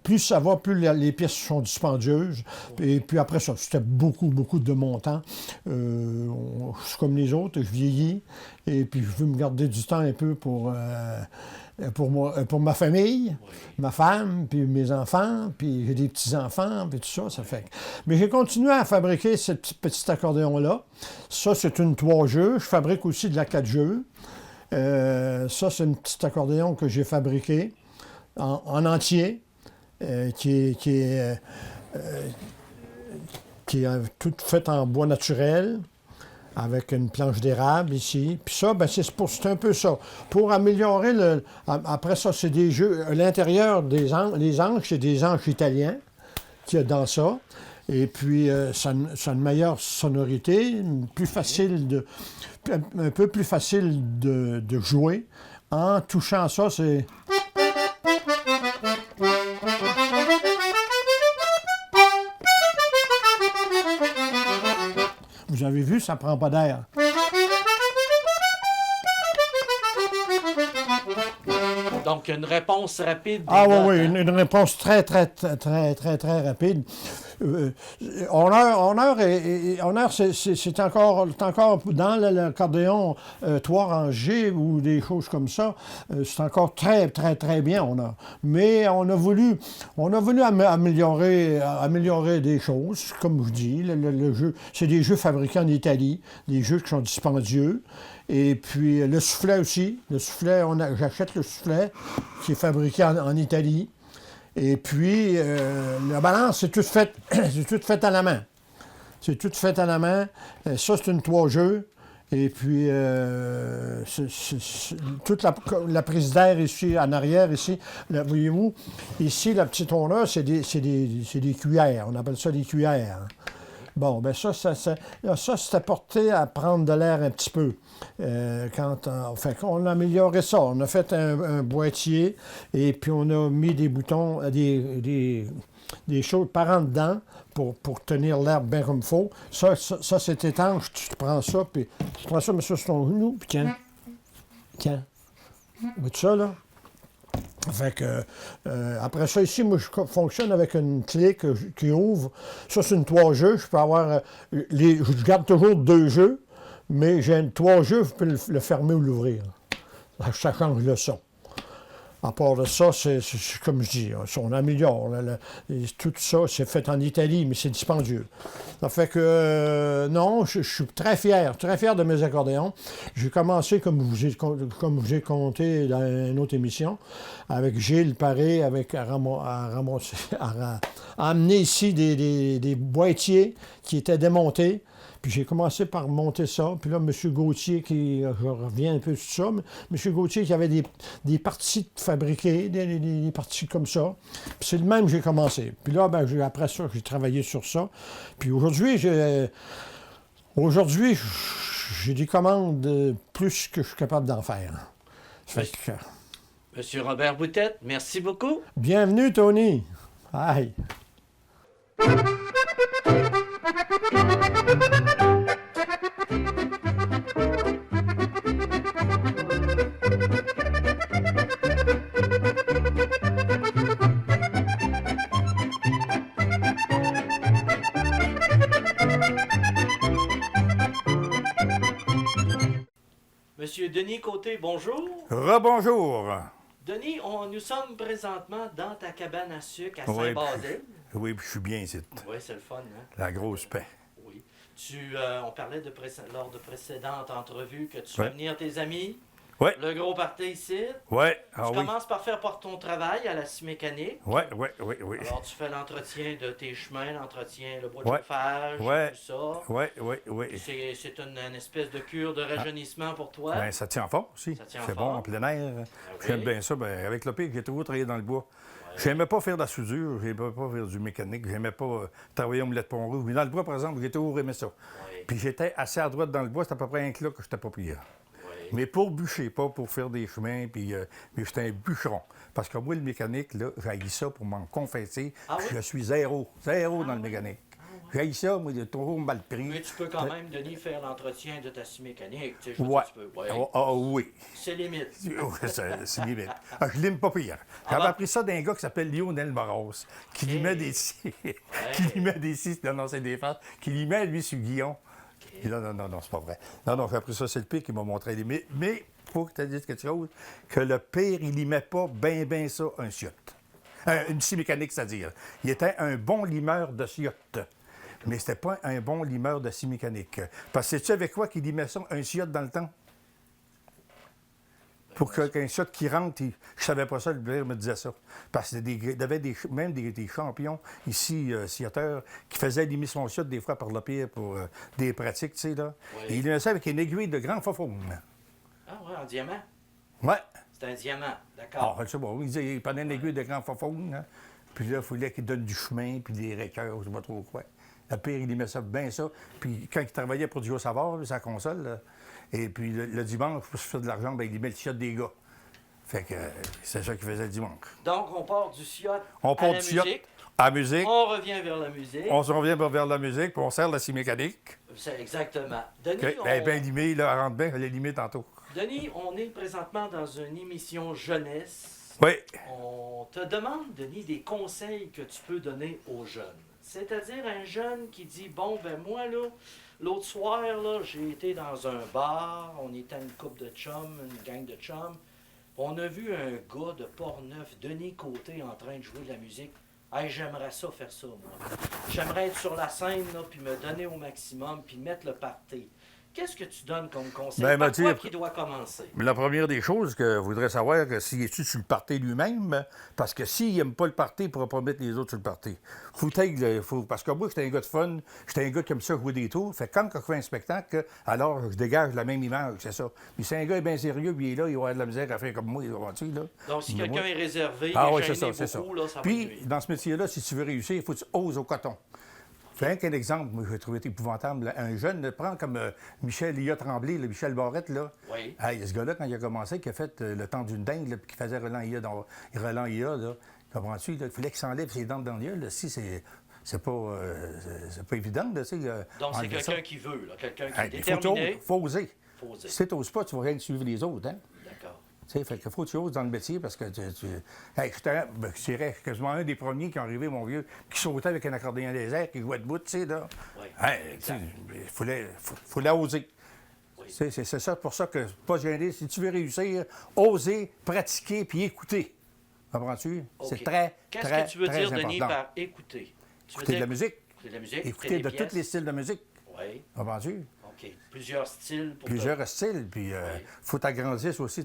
plus ça va, plus les pièces sont dispendieuses. Et puis après ça, c'était beaucoup, beaucoup de mon temps. Je suis comme les autres, je vieillis. Et puis je veux me garder du temps un peu pour ma famille, ma femme, puis mes enfants, puis j'ai des petits-enfants, puis tout ça, ça fait. Mais j'ai continué à fabriquer ce petit accordéon-là. Ça, c'est une 3 jeux. Je fabrique aussi de la 4 jeux. Ça, c'est un petit accordéon que j'ai fabriqué en entier, qui est tout fait en bois naturel, avec une planche d'érable ici. Puis ça, ben c'est un peu ça. Pour améliorer après ça, c'est des jeux. À l'intérieur, les anches, c'est des anches italiens qu'il y a dans ça. Et puis, ça a une meilleure sonorité, un peu plus facile de jouer. En touchant ça, c'est. Vous avez vu, ça prend pas d'air. Donc, une réponse rapide. Ah oui, une réponse très, très, très, très, très, très rapide. Honneur, c'est encore dans l'accordéon 3 rangées ou des choses comme ça, c'est encore très, très, très bien, Honneur. Mais on a voulu améliorer des choses, comme je dis. Le jeu, c'est des jeux fabriqués en Italie, des jeux qui sont dispendieux. Et puis le soufflet aussi. J'achète le soufflet qui est fabriqué en Italie. Et puis la balance, c'est tout fait à la main. C'est tout fait à la main. Ça, c'est une 3 jeux. Et puis toute la prise d'air ici, en arrière, ici, voyez-vous, ici, la petite honneur, c'est des cuillères. On appelle ça des cuillères. Bon, bien ça c'était porté à prendre de l'air un petit peu. On a amélioré ça. On a fait un boîtier et puis on a mis des boutons, des choses par en dedans pour tenir l'air bien comme il faut. Ça c'est étanche. Tu prends ça, puis tu prends ça, mets ça sur ton genou, puis tiens. Vois-tu ça, là? Fait que, après ça, ici, moi, je fonctionne avec une clé qui ouvre. Ça, c'est une 3 jeux. Je peux avoir. Je garde toujours 2 jeux, mais j'ai une 3 jeux, je peux le fermer ou l'ouvrir. Ça change le son. À part de ça, c'est comme je dis, on améliore. Tout ça, c'est fait en Italie, mais c'est dispendieux. Ça fait que, non, je suis très fier de mes accordéons. J'ai commencé, comme j'ai compté dans une autre émission, avec Gilles Paré, à amener ici des boîtiers qui étaient démontés. Puis j'ai commencé par monter ça. Puis là, M. Gauthier, je reviens un peu sur ça, mais M. Gauthier qui avait des parties fabriquées, des parties comme ça. Puis c'est le même que j'ai commencé. Puis là, après ça, j'ai travaillé sur ça. Puis aujourd'hui, j'ai des commandes plus que je suis capable d'en faire. Fait que, Monsieur Robert Boutette, merci beaucoup. Bienvenue, Tony. Aïe. Monsieur Denis Côté, bonjour. Rebonjour. Denis, nous sommes présentement dans ta cabane à sucre à Saint-Basile. Oui, puis je suis bien ici. Oui, c'est le fun, hein? La grosse paix. Oui. On parlait lors de précédentes entrevues que tu fais venir tes amis. Oui. Le gros party ici. Oui. Tu commences par faire ton travail à la scie mécanique. Oui. Alors, tu fais l'entretien de tes chemins, le bois de chauffage, tout ça. Oui. C'est une espèce de cure de rajeunissement pour toi. Bien, ça tient fort aussi. C'est bon en plein air. J'aime bien ça. Ben, avec le pic, j'ai toujours travaillé dans le bois. J'aimais pas faire de la soudure, j'aimais pas faire du mécanique, j'aimais pas travailler au Mulet de Pont-Rouge. Mais dans le bois, par exemple, j'ai toujours aimé ça. Oui. Puis j'étais assez à droite dans le bois, c'était à peu près un kilo que j'étais pas pire. Mais pour bûcher, pas pour faire des chemins, puis mais j'étais un bûcheron. Parce que moi, le mécanique, là, j'ai ça pour m'en confesser. Je suis zéro dans le mécanique. J'ai ça, moi, il est trop mal pris. Mais tu peux quand même, Denis, faire l'entretien de ta scie mécanique. Tu sais, je veux Ouais. dire, tu peux. Ouais. Oui. C'est limite. C'est limite. Je lime pas pire. J'avais appris ça d'un gars qui s'appelle Lionel Moros, qui limait des scies. Qui limait des scies, non, c'est des fans, qui limait, lui, sur Guillon. Non, c'est pas vrai. Non, j'ai appris ça, c'est le pire qui m'a montré les limites. Mais, faut que tu dises quelque chose, que le pire, il limait pas bien ça, un ciotte. Une scie mécanique, c'est-à-dire. Il était un bon limeur de ciotte. Mais c'était pas un bon limeur de scie mécanique. Parce que sais-tu avec quoi qu'il limait ça, un ciotte dans le temps? Pour qu'un ciotte qui rentre, je savais pas ça, le père me disait ça. Parce qu'il y avait même des champions ici, scioteurs, qui faisaient limer son ciotte des fois par le pied pour des pratiques, tu sais, là. Oui. Et il limait ça avec une aiguille de grand faufoune. Ah ouais, en diamant. Ouais. C'est un diamant, d'accord. Ah, je sais pas. Il prenait une aiguille de grand faufoune, hein. Puis là, il fallait qu'il donne du chemin, puis des récœurs, je sais pas trop quoi. Le pire, il aimait ça bien ça. Puis quand il travaillait pour Duo Savard, sa console, là, et puis le dimanche, pour se faire de l'argent, ben, il aimait le ciotte des gars. Fait que c'est ça qu'il faisait le dimanche. Donc, on part du ciotte On à part la du ciotte musique. à la musique, On revient vers la musique. on se revient vers la musique, puis on sert la scie mécanique. C'est exactement. Denis, Okay. Ben limé, là, elle rentre bien, elle est limée tantôt. Denis, on est présentement dans une émission jeunesse. Oui. On te demande, Denis, des conseils que tu peux donner aux jeunes. C'est-à-dire un jeune qui dit, bon, ben moi, là, l'autre soir, là, j'ai été dans un bar, on était une couple de chums, une gang de chums. On a vu un gars de Portneuf, Denis Côté, en train de jouer de la musique. Hey, j'aimerais ça faire ça, moi. J'aimerais être sur la scène, là, puis me donner au maximum, puis mettre le party. Qu'est-ce que tu donnes comme conseil? Ben, Par Mathieu, quoi qui doit commencer? Mais la première des choses que je voudrais savoir, que s'il est-tu sur le party lui-même, parce que s'il n'aime pas le party, il ne pourra pas mettre les autres sur le party. Parce que moi, j'étais un gars de fun, j'étais un gars qui aime ça jouer des tours. Fait que quand je fais un spectacle, alors je dégage la même image, c'est ça. Mais si un gars est bien sérieux, puis il est là, il va avoir de la misère à faire comme moi, tu là. Donc, si quelqu'un est réservé, Ah il oui, est c'est gêné ça, c'est beaucoup, ça. là, ça va Puis, nuire. dans ce métier-là, si tu veux réussir, il faut que tu oses au coton. Fais qu'un exemple, moi, j'ai trouvé épouvantable. Là. Un jeune, prends comme Michel Ia Tremblay, le Michel Barrette, là. Oui. Hey, ce gars-là, quand il a commencé, qui a fait le temps d'une dingue, là, puis qui faisait Roland Ia, là, comprends-tu? Là, il fallait qu'il s'enlève ses dents dans le gueule. Là. Si, c'est pas évident, là, tu sais. Donc, c'est enlever quelqu'un ça. qui veut, là, quelqu'un qui est Hey, déterminé. faut oser. Faut oser. Si tu n'oses pas, tu vas rien suivre les autres, hein? D'accord. Tu sais, fait qu'il faut que tu oses dans le métier parce que Hey, je dirais quasiment un des premiers qui est arrivé, mon vieux, qui sautait avec un accordéon des airs, qui jouait debout, tu sais, là. Oui. Hey, tu sais, il fallait oser. Oui. C'est ça, pour ça que, pas gêné, si tu veux réussir, oser, pratiquer puis écouter. Comprends-tu? OK. C'est très, Qu'est-ce très, que tu veux très dire, important. Denis, par écouter? Tu veux Écouter de dire la musique. Écouter de la musique, Écouter de pièces. tous les styles de musique. Oui, Comprends-tu? OK. Plusieurs styles pour Plusieurs styles, puis Oui. faut t'agrandir aussi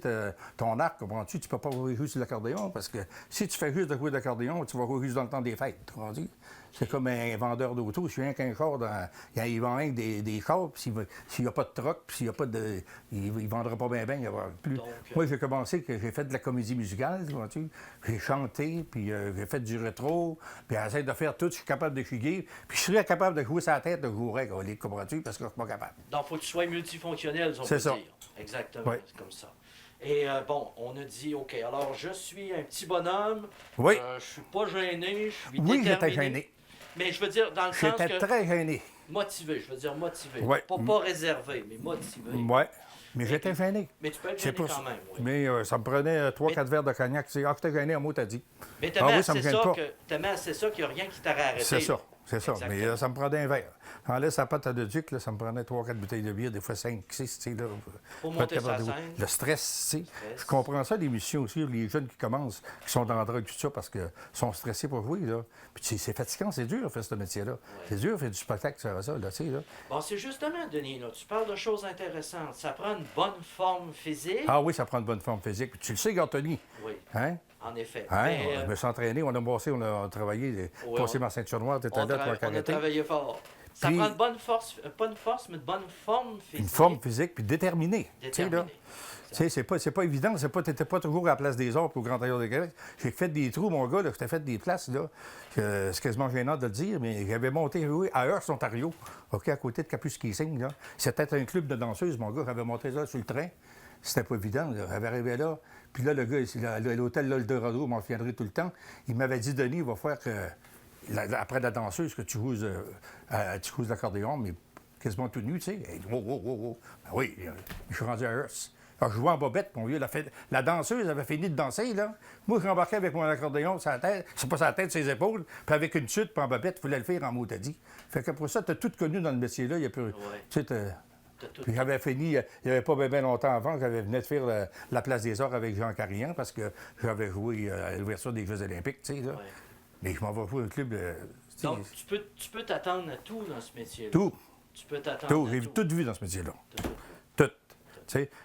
ton arc, comprends-tu? Tu peux pas jouer juste sur l'accordéon, parce que si tu fais juste de jouer de l'accordéon, tu vas jouer juste dans le temps des fêtes, comprends-tu? C'est comme un vendeur d'auto, si rien qu'un char, il vend rien que des chars, puis s'il n'y a pas de troc, puis s'il n'y a pas de... Il ne vendra pas bien, il y aura plus. Donc, Moi, j'ai commencé, j'ai fait de la comédie musicale, comprends-tu? J'ai chanté, puis j'ai fait du rétro, puis j'essaie de faire tout, je suis capable de chiguer, puis je serais capable de jouer sa tête, de jouer, comprends-tu? Parce que je suis pas capable. Donc, il faut que tu sois multifonctionnel, si on peut C'est ça. dire. Exactement, Oui. c'est comme ça. Et bon, on a dit, OK, alors je suis un petit bonhomme. Oui. Je suis pas gêné, je suis Oui, déterminé. j'étais gêné. Mais je veux dire, dans le sens J'étais que... très gêné. Motivé, je veux dire motivé. Ouais. Pas réservé, mais motivé. Oui. Mais j'étais gêné. Mais tu peux être C'est gêné pas quand même, oui. Mais ça me prenait 3-4 verres de cognac. C'est j'étais gêné, un mot t'as dit. Mais t'aimais Ah oui, ça me assez gêne ça pas. que t'aimais assez ça qu'il n'y a rien qui t'aurait arrêté. C'est ça. là. C'est ça. Exactement. Mais ça me prenait un verre. Enlève sa pâte à de duc, là, ça me prenait 3-4 bouteilles de bière, des fois 5, 6, tu sais, là. Pour Pas monter de capable sa de- scène. Le stress, tu sais. Stress. Je comprends ça, les musiciens aussi, les jeunes qui commencent, qui sont dans la drogue, tout ça, parce qu'ils sont stressés pour jouer, là. Puis c'est fatigant, c'est dur, faire ce métier-là. C'est dur, faire du spectacle, ça, là, tu sais, là. Bon, c'est justement, Denis, là, tu parles de choses intéressantes. Ça prend une bonne forme physique. Ah oui, ça prend une bonne forme physique. Puis tu le sais, Gantoni, Oui, hein? en effet. Hein? Mais, Je me suis entraîné, on a bossé, on a travaillé, Oui, passé ma ceinture noire, t'étais là, toi, on a karaté. travaillé fort. Ça Puis- prend une bonne force, pas une force, mais une bonne forme physique. Une forme physique, puis déterminée. Tu sais, là. Déterminée. Tu sais, c'est pas évident, t'étais pas toujours à la place des Arts puis au Grand Tailleur de Québec. J'ai fait des trous, mon gars, là, je t'ai fait des places, là, que c'est quasiment gênant de le dire, mais j'avais monté jouer à Hearst, Ontario, OK, à côté de Capus-Kissing, là. C'était un club de danseuses, mon gars, j'avais monté là sur le train. C'était pas évident, là. J'avais arrivé là, puis là, le gars, ici, là, à l'hôtel L'Eldorado, je m'en souviendrai tout le temps, il m'avait dit, Denis, il va falloir que après la danseuse, que tu joues de l'accordéon, mais quasiment tout nu, tu sais. Hey, wow, wow, wow, wow. Ben oui, je suis rendu à Hearst. Alors, je jouais en bobette, mon vieux. La danseuse avait fini de danser, là. Moi, je rembarquais avec mon accordéon sur la tête, c'est pas sur la tête, ses épaules, puis avec une chute, puis en bobette, il fallait le faire en motadie. Fait que pour ça, t'as tout connu dans le métier-là. Il y a plus. Tu sais, puis j'avais fini, il n'y avait pas bien longtemps avant, j'avais venu de faire la Place des Arts avec Jean Carrian, parce que j'avais joué à l'ouverture des Jeux olympiques, tu sais, là. Mais je m'en vais jouer un club. Donc, tu peux t'attendre à tout dans ce métier-là. Tout. Tu peux t'attendre Tout. à J'ai tout vu dans ce métier-là. Tout.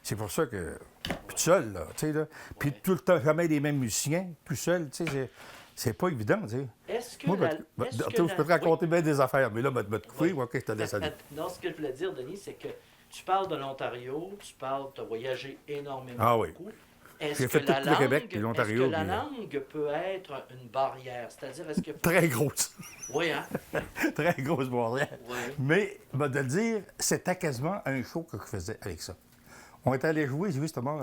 C'est pour ça que. Puis tout seul, là. Tu sais, là. Puis tout le temps, jamais les mêmes musiciens, tout seul, tu sais, c'est pas évident, tu sais. Est-ce que. Moi, je peux te raconter bien des affaires, mais là, je vais te couper, moi, que je te laisse aller. Non, ce que je voulais dire, Denis, c'est que tu parles de l'Ontario, tu as voyagé énormément. Ah oui. Beaucoup. J'ai fait tout le Québec puis l'Ontario. Est-ce que la langue peut être une barrière? C'est-à-dire, est-ce que... Très grosse. Oui, hein? Très grosse barrière. Oui. Mais, de le dire, c'était quasiment un show que je faisais avec ça. On est allé jouer justement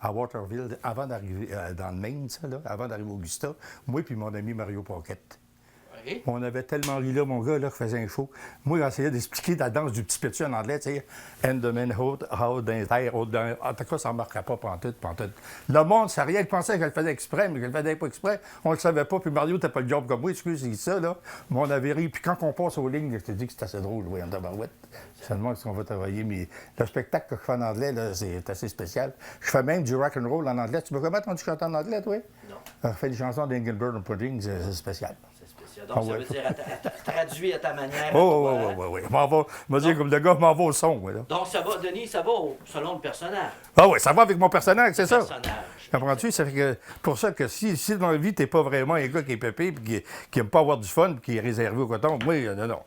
à Waterville avant d'arriver dans le Maine, ça, là, avant d'arriver au Augusta. Moi et mon ami Mario Paquette. Oui. On avait tellement ri là, mon gars, là, qui faisait un show. Moi, j'essayais d'expliquer la danse du petit pétu en anglais, tu sais. And the man hold in there, en tout cas, ça ne marquerait pas pantoute. Le monde, ça rien. Il pensait que je le faisais exprès, mais que je le faisais pas exprès. On ne le savait pas. Puis Mario, t'as pas le job comme moi, excuse, c'est ça, là. Mais on avait ri. Puis quand on passe aux lignes, je te dis que c'est assez drôle, oui, en tabarouette. Seulement, qu'on va travailler. Mais le spectacle que je fais en anglais, là, c'est assez spécial. Je fais même du rock and roll en anglais. Tu peux remettre quand tu chantes en anglais, toi? Non. Je fais des chansons d'Engelbert and Pudding, c'est spécial. Donc, ça veut dire traduit à ta manière. Oui. Je vais dire comme le gars, je m'en vais au son. Là. Donc, ça va, Denis, ça va selon le personnage. Ah oui, ça va avec mon personnage, c'est ça. Personnage. Comprends-tu? Ça fait que pour ça que si dans la vie, t'es pas vraiment un gars qui est pépé et qui aime pas avoir du fun puis qui est réservé au coton, moi, non.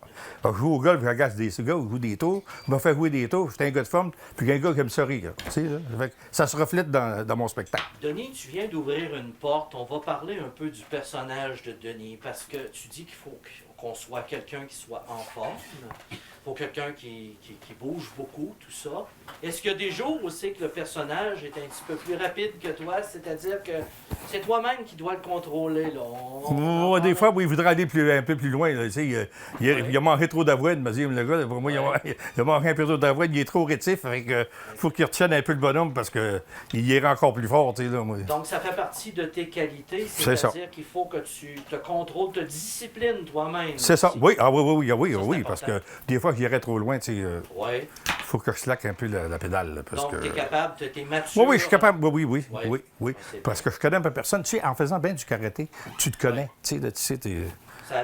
Je joue au golf, je regarde des gars, je joue des tours, je me fais jouer des tours, j'étais un gars de fun, puis un gars qui aime ça rire. Tu sais, là. Fait que ça se reflète dans mon spectacle. Denis, tu viens d'ouvrir une porte. On va parler un peu du personnage de Denis parce que tu dis qu'il faut qu'on soit quelqu'un qui soit en forme. Il faut quelqu'un qui bouge beaucoup, tout ça. Est-ce qu'il y a des jours où c'est que le personnage est un petit peu plus rapide que toi? C'est-à-dire que c'est toi-même qui dois le contrôler, là. Des fois, oui, il voudrait aller un peu plus loin. Là, tu sais, il a mangé trop d'avoine, me dit le gars. Pour moi, il a mangé un peu trop d'avoine, il est trop rétif. Il faut qu'il retienne un peu le bonhomme parce qu'il irait encore plus fort. Tu sais, là, moi. Donc, ça fait partie de tes qualités. C'est-à-dire qu'il faut que tu te contrôles, te disciplines toi-même. C'est ça. Oui, oui, parce que des fois, qu'il irait trop loin, tu sais. Il faut que je slack un peu la pédale. Là, parce donc, que... tu es capable, tu es mature. Oui, je suis capable. Oui. Parce bien. que je connais un peu personne. Tu sais, en faisant bien du karaté, tu te connais. Tu sais, t'es...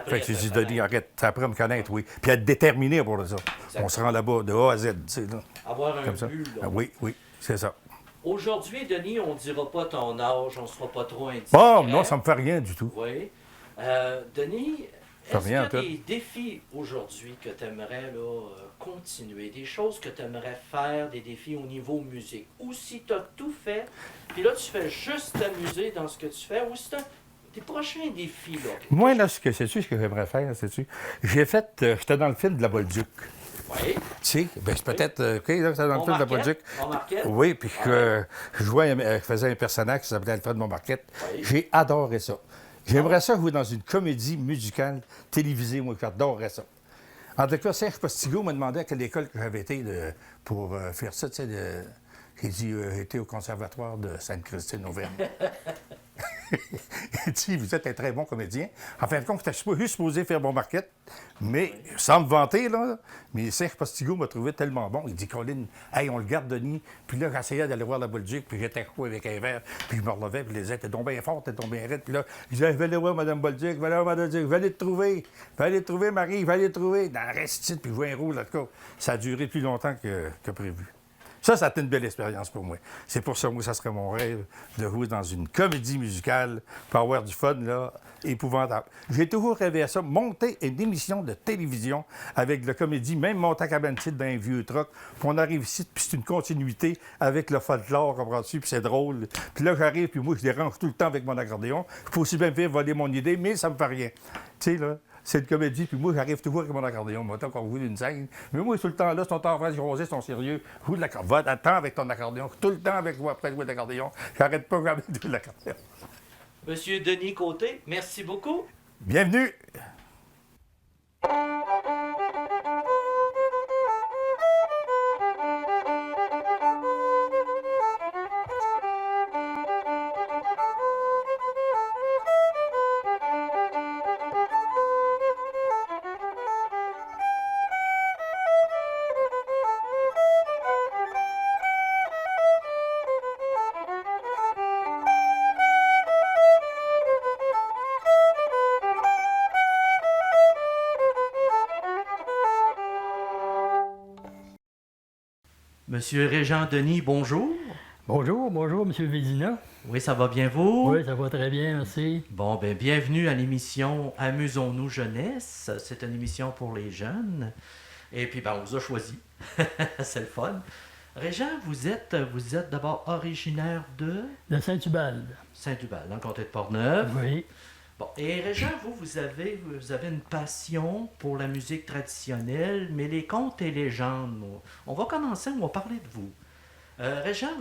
Fait que j'ai dit, Denis, arrête, ça apprend à me connaître, oui. Puis à être déterminé pour ça. Exactement. On se rend là-bas de A à Z, tu sais. Là. Avoir un comme ça. but, là. Oui, c'est ça. Aujourd'hui, Denis, on ne dira pas ton âge, on ne sera pas trop indiscret. Oh, non, ça me fait rien du tout. Oui. Denis, est-ce qu'il y a des défis aujourd'hui que tu aimerais continuer, des choses que tu aimerais faire, des défis au niveau musique? Ou si tu as tout fait, puis là, tu fais juste t'amuser dans ce que tu fais, ou si tu as tes prochains défis, là? Moi, là, sais-tu ce que j'aimerais faire, sais-tu? J'ai fait, j'étais dans le film de la Bolduc. Oui. Tu sais, ben, c'est peut-être, OK, là, c'était dans le film de la Bolduc. Montmarquette? Oui, puis je faisais un personnage qui s'appelait Alfred Montmarquette. Oui. J'ai adoré ça. J'aimerais ça jouer dans une comédie musicale télévisée, moi, j'adorerais ça. En tout cas, Serge Postigo m'a demandé à quelle école que j'avais été pour faire ça, tu sais, j'ai dit, j'étais au Conservatoire de Sainte-Christine-Auvergne. Il dit, vous êtes un très bon comédien. En fin de compte, j'étais juste supposé faire bon market, mais sans me vanter, là, mais Serge Postigo m'a trouvé tellement bon. Il dit, Colin, hey, on le garde, Denis. Puis là, j'essayais d'aller voir la Bolduc, puis j'étais coué avec un verre, puis je me relevais, puis les disais, t'es tombé bien fort, t'es tombé bien raide. Puis là, je disais, venez voir Mme Bolduc, venez voir Mme Bolduc, je vais aller te trouver, Marie, je vais aller te trouver. Dans la restite, puis je jouais un rôle, en tout cas. Ça a duré plus longtemps que prévu. Ça a été une belle expérience pour moi. C'est pour ça, moi, ça serait mon rêve de jouer dans une comédie musicale pour avoir du fun, là, épouvantable. J'ai toujours rêvé à ça, monter une émission de télévision avec la comédie, même monter à Cabane-Tite dans un vieux truck, puis on arrive ici, puis c'est une continuité avec le folklore, comprends-tu, puis c'est drôle. Puis là, j'arrive, puis moi, je dérange tout le temps avec mon accordéon. Je peux aussi bien me faire voler mon idée, mais ça me fait rien. Tu sais, là... C'est une comédie, puis moi, j'arrive toujours avec mon accordéon. Moi, tant qu'on joue d'une scène. Mais moi, tout le temps, là, sont en train de jaser, sont sérieux. Joue de l'accordéon. Attends avec ton accordéon. Tout le temps avec moi après de jouer de l'accordéon. J'arrête pas jamais de jouer de l'accordéon. Monsieur Denis Côté, merci beaucoup. Bienvenue! Monsieur Régent Denis, bonjour. Bonjour, bonjour, M. Vézina. Oui, ça va bien vous? Oui, ça va très bien, merci. Bon, ben bienvenue à l'émission Amusons-nous jeunesse. C'est une émission pour les jeunes. Et puis, ben, on vous a choisi. C'est le fun. Régent, vous êtes d'abord originaire de De Saint-Ubalde. Saint-Ubal, dans le comté de Portneuf. Oui. Bon, et Régent, vous avez une passion pour la musique traditionnelle, mais les contes et légendes. On va commencer, on va parler de vous. Régent,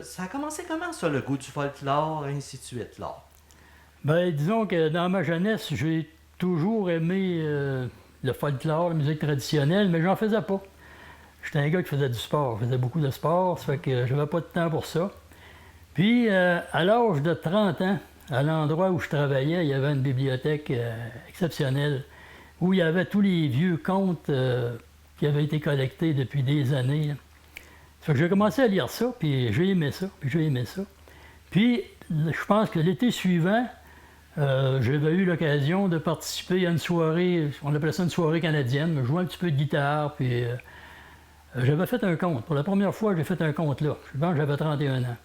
ça a commencé comment ça, le goût du folklore, et ainsi de suite, là? Ben, disons que dans ma jeunesse, j'ai toujours aimé le folklore, la musique traditionnelle, mais j'en faisais pas. J'étais un gars qui faisait du sport, je faisais beaucoup de sport, ça fait que j'avais pas de temps pour ça. Puis, à l'âge de 30 ans, à l'endroit où je travaillais, il y avait une bibliothèque exceptionnelle où il y avait tous les vieux contes qui avaient été collectés depuis des années. Ça fait que j'ai commencé à lire ça, puis j'ai aimé ça, Puis, je pense que l'été suivant, j'avais eu l'occasion de participer à une soirée, on appelait ça une soirée canadienne, je jouais un petit peu de guitare, puis j'avais fait un conte. Pour la première fois, j'ai fait un conte là. Je pense que j'avais 31 ans.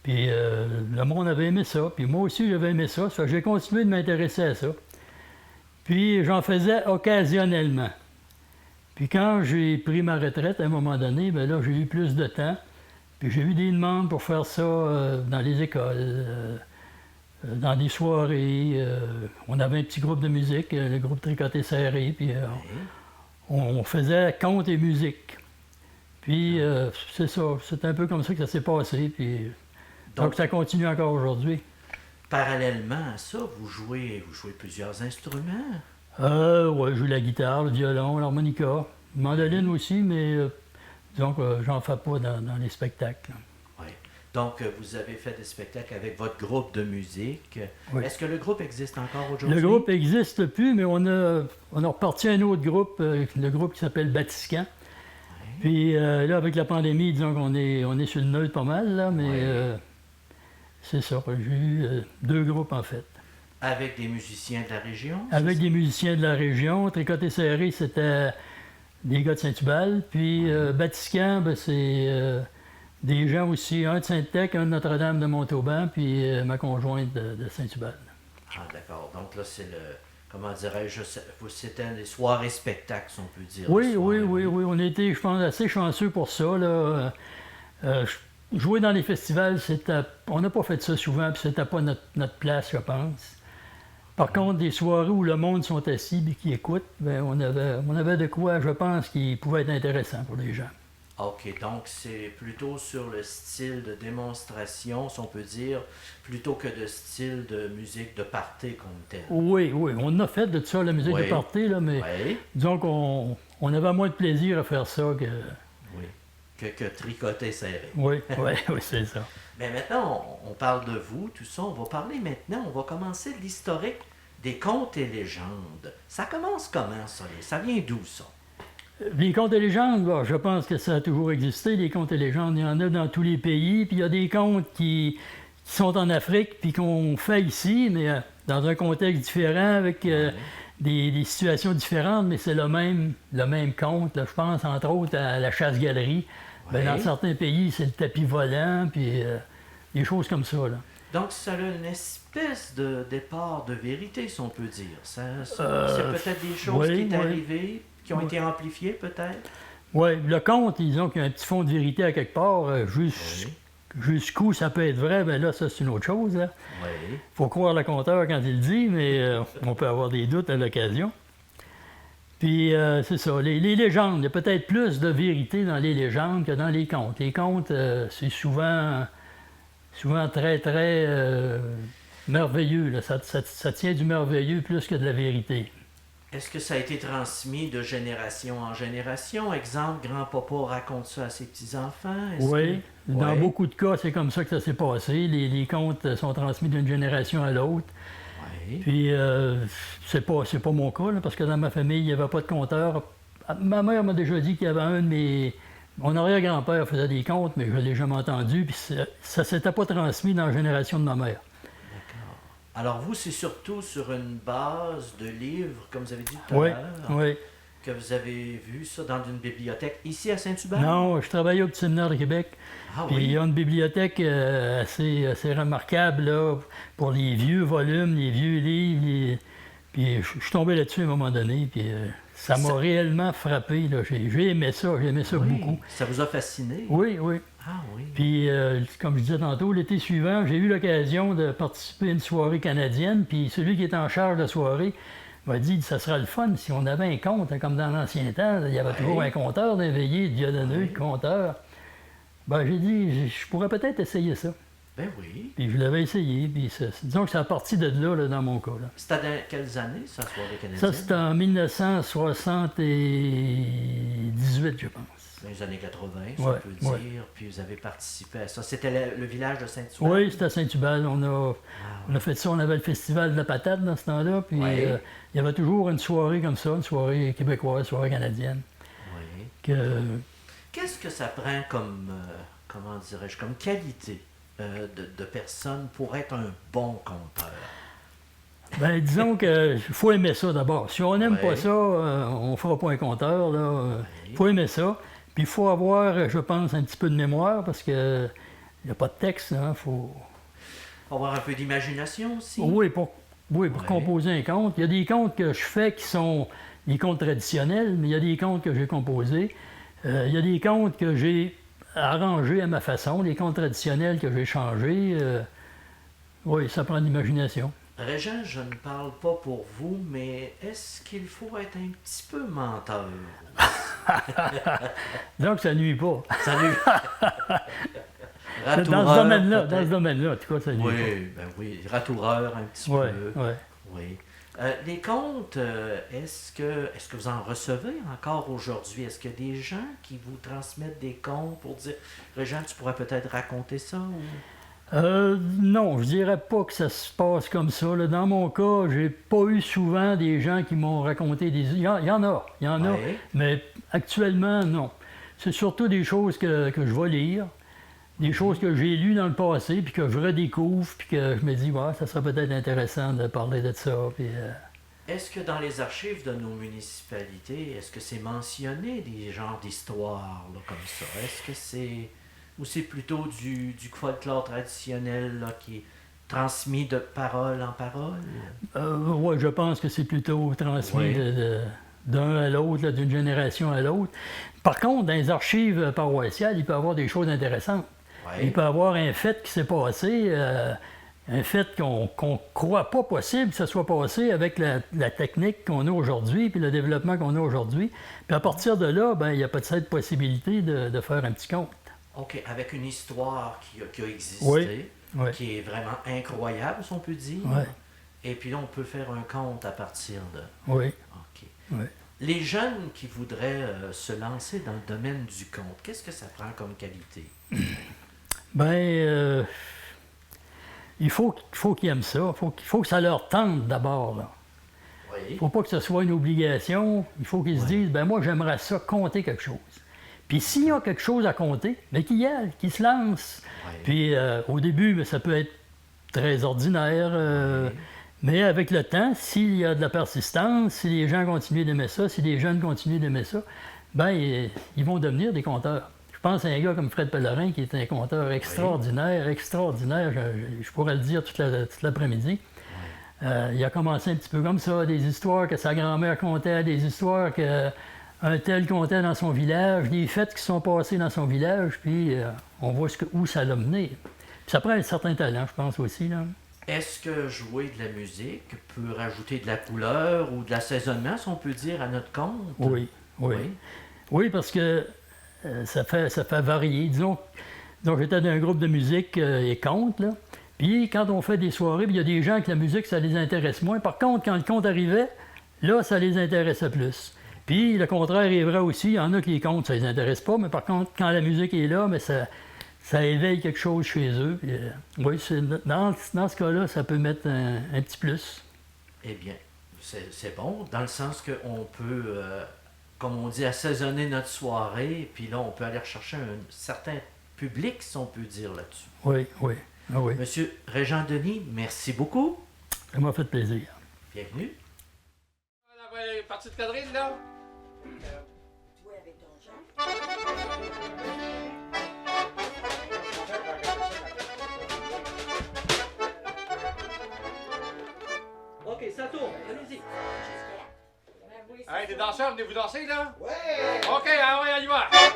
Puis le monde avait aimé ça, puis moi aussi j'avais aimé ça. Ça fait que j'ai continué de m'intéresser à ça. Puis j'en faisais occasionnellement. Puis quand j'ai pris ma retraite à un moment donné, bien là j'ai eu plus de temps. Puis j'ai eu des demandes pour faire ça dans les écoles, dans des soirées. On avait un petit groupe de musique, le groupe Tricoté Serré, puis on faisait conte et musique. Puis c'est ça, c'est un peu comme ça que ça s'est passé. Puis donc ça continue encore aujourd'hui. Parallèlement à ça, vous jouez plusieurs instruments. Oui, je joue la guitare, le violon, l'harmonica, mandoline aussi, mais disons que j'en fais pas dans les spectacles. Oui. Donc, vous avez fait des spectacles avec votre groupe de musique. Oui. Est-ce que le groupe existe encore aujourd'hui? Le groupe n'existe plus, mais on a reparti un autre groupe, le groupe qui s'appelle Batiscan. Oui. Puis là, avec la pandémie, disons qu'on est sur le neutre pas mal, là, mais c'est ça. J'ai eu 2 groupes, en fait. Avec des musiciens de la région? Avec des musiciens de la région. Tricoté Serré, c'était des gars de Saint-Ubal. Puis Batiscan, ben, c'est des gens aussi, un de Sainte-Tech, un de Notre-Dame de Montauban, puis ma conjointe de Saint-Ubal. Ah, d'accord. Donc là, c'est comment dirais-je, c'était des soirées spectacles, si on peut dire. Oui. On a été, je pense, assez chanceux pour ça, là. Jouer dans les festivals, on n'a pas fait ça souvent, puis c'était pas notre place, je pense. Par contre, des soirées où le monde sont assis et qui écoutent, bien, on avait de quoi, je pense, qui pouvait être intéressant pour les gens. OK, donc c'est plutôt sur le style de démonstration, si on peut dire, plutôt que de style de musique de party comme tel. Oui, on a fait de ça, la musique de party, là, mais disons qu'on avait moins de plaisir à faire ça que... Oui. Que Tricoté Serré. Oui, c'est ça. Mais maintenant, on parle de vous, tout ça. On va parler maintenant, on va commencer de l'historique des contes et légendes. Ça commence comment, ça? Ça vient d'où, ça? Les contes et légendes, bon, je pense que ça a toujours existé. Les contes et légendes, il y en a dans tous les pays. Puis il y a des contes qui sont en Afrique, puis qu'on fait ici, mais dans un contexte différent, avec des situations différentes, mais c'est le même conte. Là, je pense, entre autres, à la chasse-galerie. Bien, dans certains pays, c'est le tapis volant, puis des choses comme ça. Là. Donc, ça a une espèce de départ de vérité, si on peut dire. C'est peut-être des choses qui sont arrivées, qui ont été amplifiées, peut-être? Oui, le conte, disons qu'il y a un petit fond de vérité à quelque part. Jusqu'où ça peut être vrai, bien là, ça, c'est une autre chose. Il faut croire le conteur quand il le dit, mais on peut avoir des doutes à l'occasion. Puis, c'est ça, les légendes, il y a peut-être plus de vérité dans les légendes que dans les contes. Les contes, c'est souvent très, très merveilleux. Là. Ça tient du merveilleux plus que de la vérité. Est-ce que ça a été transmis de génération en génération? Exemple, grand-papa raconte ça à ses petits-enfants? Oui, dans Ouais. beaucoup de cas, c'est comme ça que ça s'est passé. Les contes sont transmis d'une génération à l'autre. Oui. Puis, c'est pas mon cas, là, parce que dans ma famille, il n'y avait pas de conteur. Ma mère m'a déjà dit qu'il y avait un de mes... Mon arrière-grand-père faisait des contes, mais je ne l'ai jamais entendu. Puis ça ne s'était pas transmis dans la génération de ma mère. Alors vous, c'est surtout sur une base de livres, comme vous avez dit tout à Oui, l'heure, oui. que vous avez vu ça dans une bibliothèque ici à Saint-Hubert? Non, je travaillais au Petit Séminaire de Québec. Ah Puis il oui? y a une bibliothèque assez remarquable là, pour les vieux volumes, les vieux livres. Puis je suis tombé là-dessus à un moment donné. Puis ça m'a réellement frappé. Là. J'ai aimé ça Oui. beaucoup. Ça vous a fasciné? Oui, oui. Ah oui. Puis, comme je disais tantôt, l'été suivant, j'ai eu l'occasion de participer à une soirée canadienne. Puis celui qui était en charge de la soirée m'a dit ça sera le fun si on avait un conte, hein, comme dans l'ancien temps. Il y avait toujours un conteur d'éveillé, de violonneux, de conteur. Ben, j'ai dit, je pourrais peut-être essayer ça. Ben oui. Puis je l'avais essayé. Puis disons que c'est à partir de là, dans mon cas. Là. C'était dans quelles années, ça, soirée canadienne? Ça, c'était en 1978, je pense. Dans les années 80, si Ouais, on peut dire. Puis vous avez participé à ça. C'était le village de Saint-Hubert? Oui, c'était à Saint-Hubert. On a fait ça, on avait le festival de la patate dans ce temps-là. Puis Ouais. il y avait toujours une soirée comme ça, une soirée québécoise, une soirée canadienne. Oui. Que, Qu'est-ce que ça prend comme, comment dirais-je, comme qualité de personne pour être un bon conteur? ben, disons qu'il faut aimer ça d'abord. Si on n'aime Ouais. pas ça, on ne fera pas un compteur. Il faut aimer ça. Puis il faut avoir, je pense, un petit peu de mémoire parce que il n'y a pas de texte. Il faut... Faut avoir un peu d'imagination aussi. Oui, pour Ouais. composer un conte. Il y a des contes que je fais qui sont des contes traditionnels, mais il y a des contes que j'ai composés. Il y a des contes que j'ai arrangés à ma façon, des contes traditionnels que j'ai changés. Oui, ça prend de l'imagination. Régent, je ne parle pas pour vous, mais est-ce qu'il faut être un petit peu menteur? Donc, ça nuit pas. Salut! Dans ce domaine-là, en tout cas, ça nuit Oui, ben oui, ratoureur un petit pas. Oui, peu. oui. Oui. Les contes, est-ce que vous en recevez encore aujourd'hui? Est-ce qu'il y a des gens qui vous transmettent des contes pour dire, Régent, tu pourrais peut-être raconter ça? Ou... Non, je dirais pas que ça se passe comme ça. Là. Dans mon cas, j'ai pas eu souvent des gens qui m'ont raconté des... Il y en a, Ouais. mais actuellement, non. C'est surtout des choses que je vais lire, des choses que j'ai lues dans le passé, puis que je redécouvre, puis que je me dis, ouais, ça serait peut-être intéressant de parler de ça. Puis, Est-ce que dans les archives de nos municipalités, est-ce que c'est mentionné des genres d'histoires là, comme ça? Est-ce que c'est... Ou c'est plutôt du folklore traditionnel là, qui est transmis de parole en parole? oui, je pense que c'est plutôt transmis Oui. d'un à l'autre, là, d'une génération à l'autre. Par contre, dans les archives paroissiales, il peut y avoir des choses intéressantes. Ouais. Il peut y avoir un fait qui s'est passé, un fait qu'on ne croit pas possible que ça soit passé avec la technique qu'on a aujourd'hui, puis le développement qu'on a aujourd'hui. Puis à partir de là, ben, il y a peut-être possibilité de faire un petit conte. OK, avec une histoire qui a existé, Oui. qui est vraiment incroyable, si on peut dire. Oui. Et puis là, on peut faire un conte à partir de... Oui. OK. Oui. Les jeunes qui voudraient se lancer dans le domaine du conte, qu'est-ce que ça prend comme qualité? Ben, il faut qu'ils aiment ça. Il faut que ça leur tente d'abord. Là. Oui. Il ne faut pas que ce soit une obligation. Il faut qu'ils se disent, ben moi, j'aimerais ça compter quelque chose. Puis s'il y a quelque chose à compter, bien qu'il y aille, qu'il se lance. Oui. Puis au début, bien, ça peut être très ordinaire. Mais avec le temps, s'il y a de la persistance, si les gens continuent d'aimer ça, si les jeunes continuent d'aimer ça, ben ils vont devenir des conteurs. Je pense à un gars comme Fred Pellerin, qui est un conteur extraordinaire. Je pourrais le dire toute l'après-midi. Il a commencé un petit peu comme ça, des histoires que sa grand-mère contait, des histoires qu'un tel contait dans son village, des fêtes qui sont passées dans son village, puis on voit où ça l'a mené. Puis ça prend un certain talent, je pense aussi, là. Est-ce que jouer de la musique peut rajouter de la couleur ou de l'assaisonnement, si on peut dire, à notre conte? Oui. Oui, parce que ça fait varier. Disons j'étais dans un groupe de musique et conte, là. Puis quand on fait des soirées, il y a des gens que la musique, ça les intéresse moins. Par contre, quand le compte arrivait, là, ça les intéressait plus. Puis le contraire est vrai aussi. Il y en a qui les comptes, ça les intéresse pas. Mais par contre, quand la musique est là, mais ça éveille quelque chose chez eux. Puis, oui, dans ce cas-là, ça peut mettre un petit plus. Eh bien, c'est bon, dans le sens qu'on peut, comme on dit, assaisonner notre soirée, puis là, on peut aller rechercher un certain public, si on peut dire là-dessus. Oui, oui. Ah oui. Monsieur Régent Denis, merci beaucoup. Ça m'a fait plaisir. Bienvenue. La partie de quadrille, là? Toi avec ton Jean. OK, ça tourne, allez-y. Hey, les danseurs, venez-vous danser, là? Ouais! OK, ah ouais, on y va! Hey!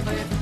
très